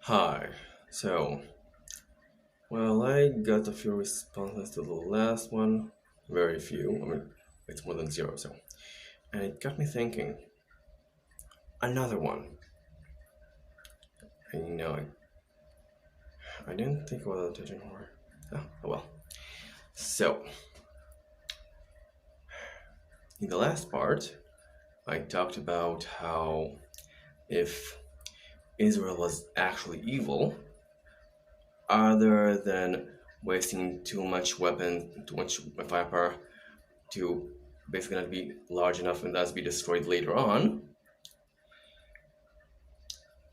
Hi. So, well, I got a few responses to the last one. Very few. I mean, it's more than zero, so. And it got me thinking. Another one. And I didn't think about attention more. Oh well. So, in the last part, I talked about how if Israel was actually evil, other than wasting too much weapons, too much firepower to basically not be large enough and thus be destroyed later on.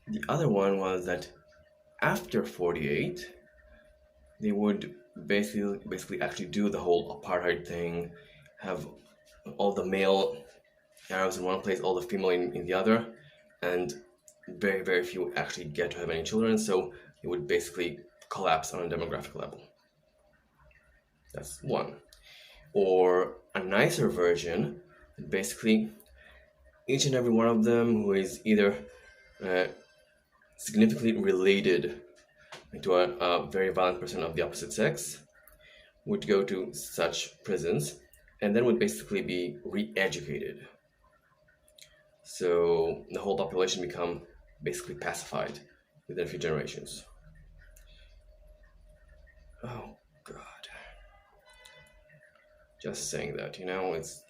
The other one was that after 48, they would basically actually do the whole apartheid thing, have all the male Arabs in one place, all the female in the other, and very, very few actually get to have any children, so it would basically collapse on a demographic level. That's one. Or a nicer version, basically each and every one of them who is either uh, significantly related to a very violent person of the opposite sex would go to such prisons and then would basically be re-educated. So the whole population become basically pacified within a few generations. Oh God. Just saying that, it's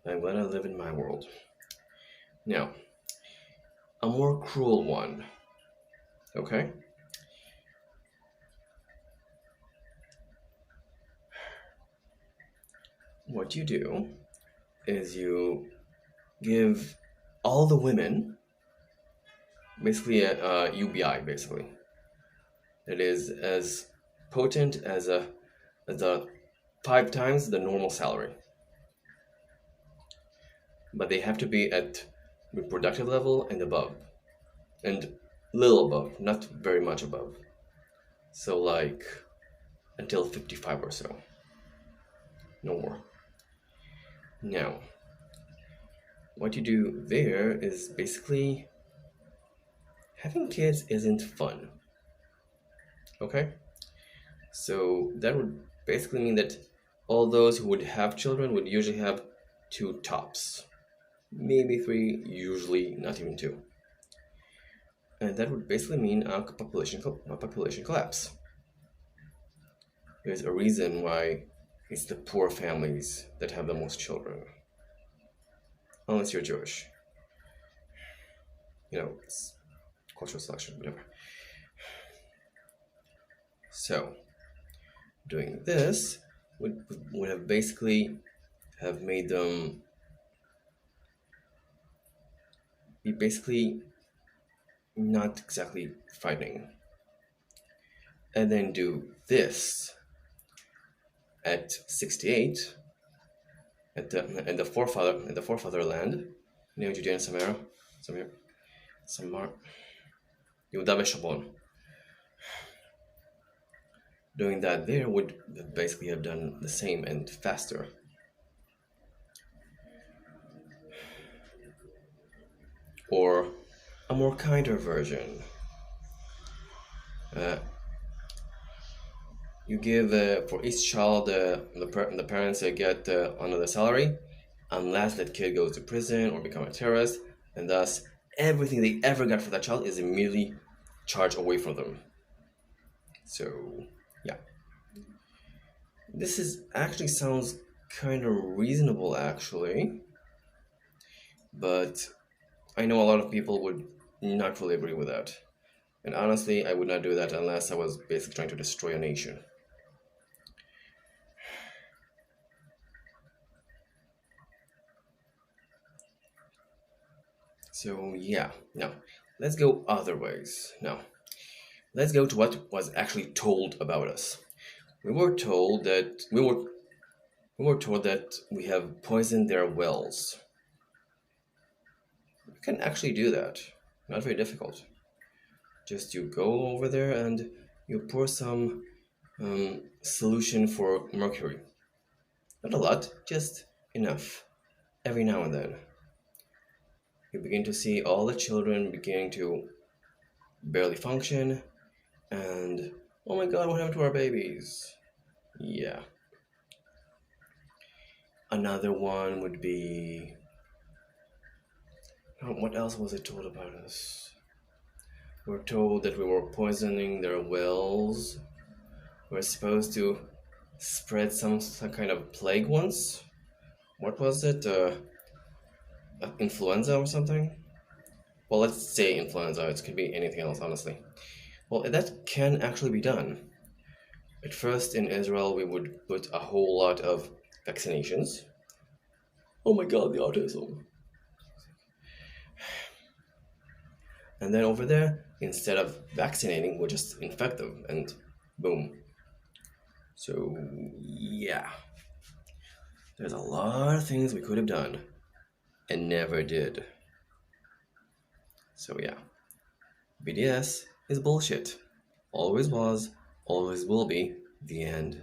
I'm glad I live in my world. Now, a more cruel one. Okay? What you do is you give all the women basically a UBI, basically. It is as potent as a 5 times the normal salary, but they have to be at reproductive level and above, and little above, not very much above. So like until 55 or so, no more. Now, what you do there is basically having kids isn't fun. Okay? So that would basically mean that all those who would have children would usually have two tops, maybe three, usually not even two. And that would basically mean a population collapse. There's a reason why it's the poor families that have the most children, unless you're Jewish. It's cultural selection, whatever. So, doing this would have basically have made them be basically not exactly fighting. And then do this at 68 at the forefatherland, Judea and Samar, Yehuda Veshabon. Doing that there would basically have done the same and faster. Or a more kinder version. You give for each child the parents get another salary, unless that kid goes to prison or become a terrorist, and thus everything they ever got for that child is immediately charged away from them. So yeah, this is actually sounds kind of reasonable actually, but I know a lot of people would not fully agree with that. And honestly, I would not do that unless I was basically trying to destroy a nation. So yeah, now let's go other ways. Now, let's go to what was actually told about us. We were told that we have poisoned their wells. You can actually do that. Not very difficult. Just you go over there and you pour some solution for mercury. Not a lot, just enough. Every now and then. You begin to see all the children beginning to barely function, and oh my god, what happened to our babies? Yeah. Another one would be, what else was it told about us? We're told that we were poisoning their wells. We're supposed to spread some kind of plague once. What was it? Influenza or something? Well, let's say influenza. It could be anything else, honestly. Well, that can actually be done. At first, in Israel, we would put a whole lot of vaccinations. Oh my god, the autism. And then over there, instead of vaccinating, we'll just infect them and boom. So, yeah. There's a lot of things we could have done and never did. So, yeah. BDS is bullshit. Always was, always will be. The end.